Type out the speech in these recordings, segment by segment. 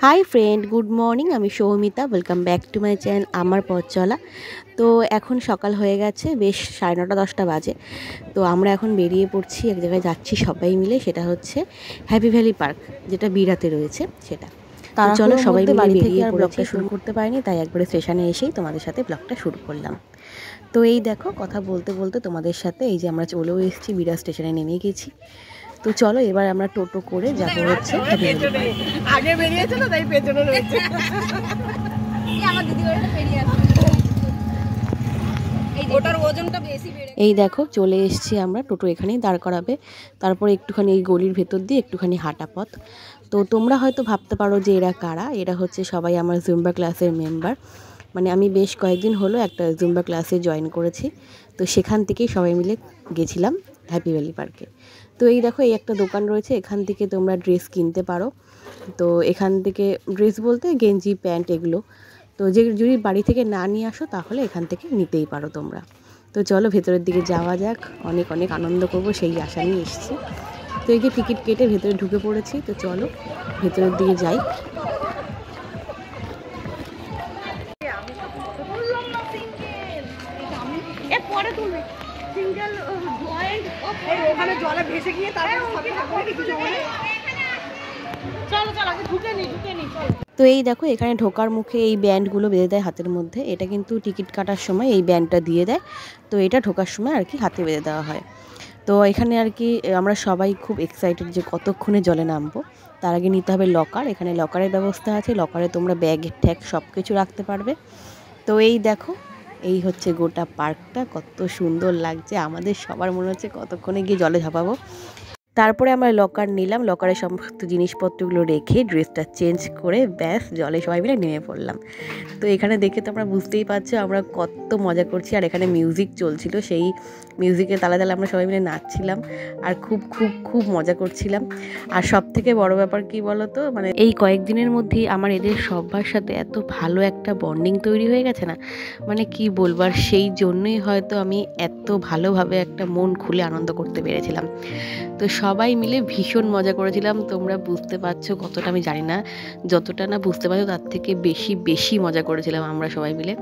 Hi friend, good morning. আমি Soumita, welcome back to my channel আমার পথ চলা। তো এখন সকাল হয়ে গেছে, বেশ 9:30-10টা বাজে। তো আমরা এখন বেরিয়ে পড়ছি, এক জায়গায় যাচ্ছি সবাই মিলে। সেটা হচ্ছে হ্যাপি ভ্যালি পার্ক, যেটা বিরাতে রয়েছে সেটা। তো চলো সবাই মিলে বাড়ি থেকে আর ব্লগটা শুরু করতে পারিনি, তাই একবারে স্টেশনে এসেই তোমাদের সাথে ব্লগটা শুরু করলাম। তো এই দেখো, কথা বলতে বলতে তোমাদের সাথে এই যে আমরা চলেও এসেছি, বিরাট স্টেশনে নেমে গেছি। তো চলো এবার আমরা টোটো করে যাবো হচ্ছে আগে বেরিয়েছে না, তাই পেছনে রয়েছে। আমার দিদি বাড়িটা পেরিয়ে আসছে, ওটার ওজনটা বেশি বেড়ে। এই দেখো চলে এসেছি আমরা, টোটো এখানেই দাঁড় করাবে। তারপর একটুখানি এই গলির ভেতর দিয়ে একটুখানি হাঁটা পথ। তো তোমরা হয়তো ভাবতে পারো যে এরা কারা। এরা হচ্ছে সবাই আমার জুম্বা ক্লাসের মেম্বার। মানে আমি বেশ কয়েকদিন হলো একটা জুম্বা ক্লাসে জয়েন করেছি। তো সেখান থেকেই সবাই মিলে গেছিলাম হ্যাপি ভ্যালি পার্কে। তো এই দেখো, এই একটা দোকান রয়েছে, এখান থেকে তোমরা ড্রেস কিনতে পারো। তো এখান থেকে ড্রেস বলতে গেঞ্জি, প্যান্ট এগুলো। তো যদি বাড়ি থেকে না নিয়ে আসো তাহলে এখান থেকে নিতেই পারো তোমরা। তো চলো ভেতরের দিকে যাওয়া যাক, অনেক অনেক আনন্দ করব সেই আশা নিয়ে এসেছি। তো এই যে টিকিট কেটে ভেতরে ঢুকে পড়েছি। তো চলো ভেতরের দিকে যাই। ওখানে জলে ভেসে গিয়ে তো এই দেখো, এখানে ঢোকার মুখে এই ব্যান্ডগুলো বেঁধে দেয় হাতের মধ্যে। এটা কিন্তু টিকিট কাটার সময় এই ব্যান্ডটা দিয়ে দেয়। তো এটা ঢোকার সময় আর কি হাতে বেঁধে দেওয়া হয়। তো এখানে আর কি আমরা সবাই খুব এক্সাইটেড যে কতক্ষণে জলে নামবো। তার আগে নিতে হবে লকার। এখানে লকারের ব্যবস্থা আছে, লকারে তোমরা ব্যাগ ট্যাগ সব কিছু রাখতে পারবে। তো এই দেখো, এই হচ্ছে গোটা পার্কটা, কত সুন্দর লাগছে। আমাদের সবার মনে হচ্ছে কতক্ষণে গিয়ে জলে ঝাঁপাবো। তারপরে আমরা লকার নিলাম, লকারে সমস্ত জিনিসপত্রগুলো রেখে ড্রেসটা চেঞ্জ করে ব্যাস জলে সবাই মিলে নেমে পড়লাম। তো এখানে দেখে তো আমরা বুঝতেই পারছো আমরা কত মজা করছি। আর এখানে মিউজিক চলছিল, সেই মিউজিকের তালে তালে আমরা সবাই মিলে নাচছিলাম আর খুব খুব খুব মজা করছিলাম। আর সব থেকে বড় ব্যাপার কি বলো তো, মানে এই কয়েকদিনের মধ্যেই আমার এদের সবার সাথে এত ভালো একটা বন্ডিং তৈরি হয়ে গেছে না, মানে কি বলবো। আর সেই জন্যই হয়তো আমি এত ভালোভাবে একটা মন খুলে আনন্দ করতে পেরেছিলাম। তো সবাই মিলে ভীষণ মজা করেছিলাম। তোমরা বুঝতে পারছো কতটা, আমি জানি না, যতটা না বুঝতে পারছো তার থেকে বেশি বেশি মজা করেছিলাম আমরা সবাই মিলে।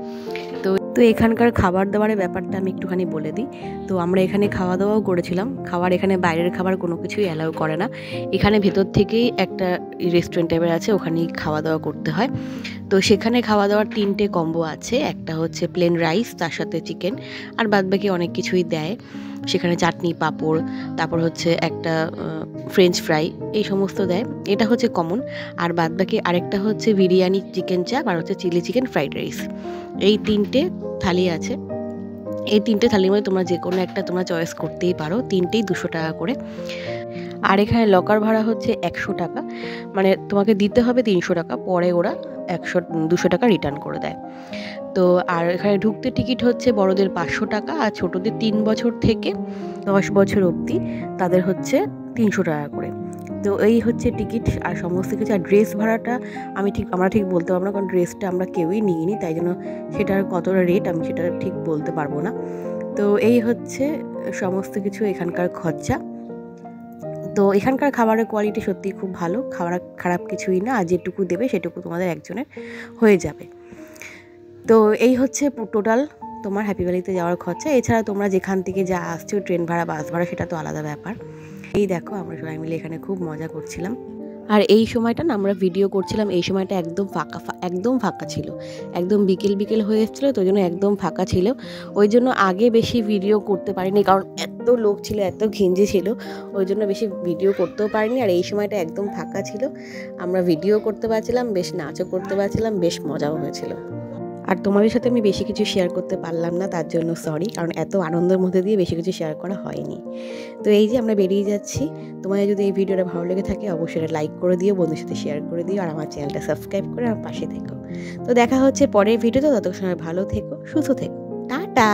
তো এখানকার খাবার দাবারের ব্যাপারটা আমি একটুখানি বলে দিই। তো আমরা এখানে খাওয়া দাওয়াও করেছিলাম। এখানে বাইরের খাবার কোনো কিছুই অ্যালাউ করে না। এখানে ভেতর থেকেই একটা রেস্টুরেন্ট টাইপের আছে, ওখানেই খাওয়া দাওয়া করতে হয়। তো সেখানে খাওয়া দাওয়ার 3টে কম্বো আছে। একটা হচ্ছে প্লেন রাইস, তার সাথে চিকেন, আর বাদবাকি অনেক কিছুই দেয়। সেখানে চাটনি, পাঁপড়, তারপর হচ্ছে একটা ফ্রেঞ্চ ফ্রাই, এই সমস্ত দেয়। এটা হচ্ছে কমন। আর বাদবাকি আরেকটা হচ্ছে বিরিয়ানি, চিকেন চাপ, আর হচ্ছে চিলি চিকেন ফ্রাইড রাইস। এই 3টে থালি আছে। এই 3টে থালির মধ্যে তোমরা যে কোনো একটা তোমরা চয়েস করতেই পারো। 3টেই 200 টাকা করে। আর এখানে লকার ভাড়া হচ্ছে 100 টাকা, মানে তোমাকে দিতে হবে 300 টাকা, পরে ওরা 200 টাকা রিটার্ন করে দেয়। তো আর এখানে ঢুকতে টিকিট হচ্ছে বড়দের 500 টাকা, আর ছোটদের 3 বছর থেকে 10 বছর অবধি তাদের হচ্ছে 300 টাকা করে। তো এই হচ্ছে টিকিট আর সমস্ত কিছু। আর ড্রেস ভাড়াটা আমরা ঠিক বলতে পারবো না, কারণ ড্রেসটা আমরা কেউই নিইনি, তাই জন্য সেটার কতটা রেট আমি সেটা ঠিক বলতে পারবো না। তো এই হচ্ছে সমস্ত কিছু এখানকার খরচা। তো এখানকার খাবারের কোয়ালিটি সত্যিই খুব ভালো, খাবার খারাপ কিছুই না। আর যেটুকু দেবে সেটুকু তোমাদের একজনের হয়ে যাবে। তো এই হচ্ছে টোটাল তোমার হ্যাপি ভ্যালিতে যাওয়ার খরচা। এছাড়া তোমরা যেখান থেকে যা আসছো, ট্রেন ভাড়া, বাস ভাড়া, সেটা তো আলাদা ব্যাপার। এই দেখো, আমরা সবাই মিলে এখানে খুব মজা করছিলাম। আর এই সময়টা না আমরা ভিডিও করছিলাম, এই সময়টা একদম ফাঁকা ছিল, একদম বিকেল বিকেল হয়ে এসেছিলো, তো ওই জন্য একদম ফাঁকা ছিল। ওই জন্য আগে বেশি ভিডিও করতে পারিনি, কারণ এত লোক ছিল, এত ঘিঞ্জি ছিল, ওই জন্য বেশি ভিডিও করতেও পারিনি। আর এই সময়টা একদম ফাঁকা ছিল, আমরা ভিডিও করতে পারছিলাম, বেশ নাচও করতে পারছিলাম, বেশ মজাও হয়েছিল। আর তোমাদের সাথে আমি বেশি কিছু শেয়ার করতে পারলাম না, তার জন্য সরি, কারণ এত আনন্দের মধ্যে দিয়ে বেশি কিছু শেয়ার করা হয়নি। তো এই যে আমরা বেরিয়ে যাচ্ছি। তোমাদের যদি এই ভিডিওটা ভালো লেগে থাকে অবশ্যই লাইক করে দিও, বন্ধুদের সাথে শেয়ার করে দিও, আর আমার চ্যানেলটা সাবস্ক্রাইব করে আমার পাশে থেকো। তো দেখা হচ্ছে পরের ভিডিওতে, ততক্ষণ সময় ভালো থেকো, সুস্থ থেকো, টাটা।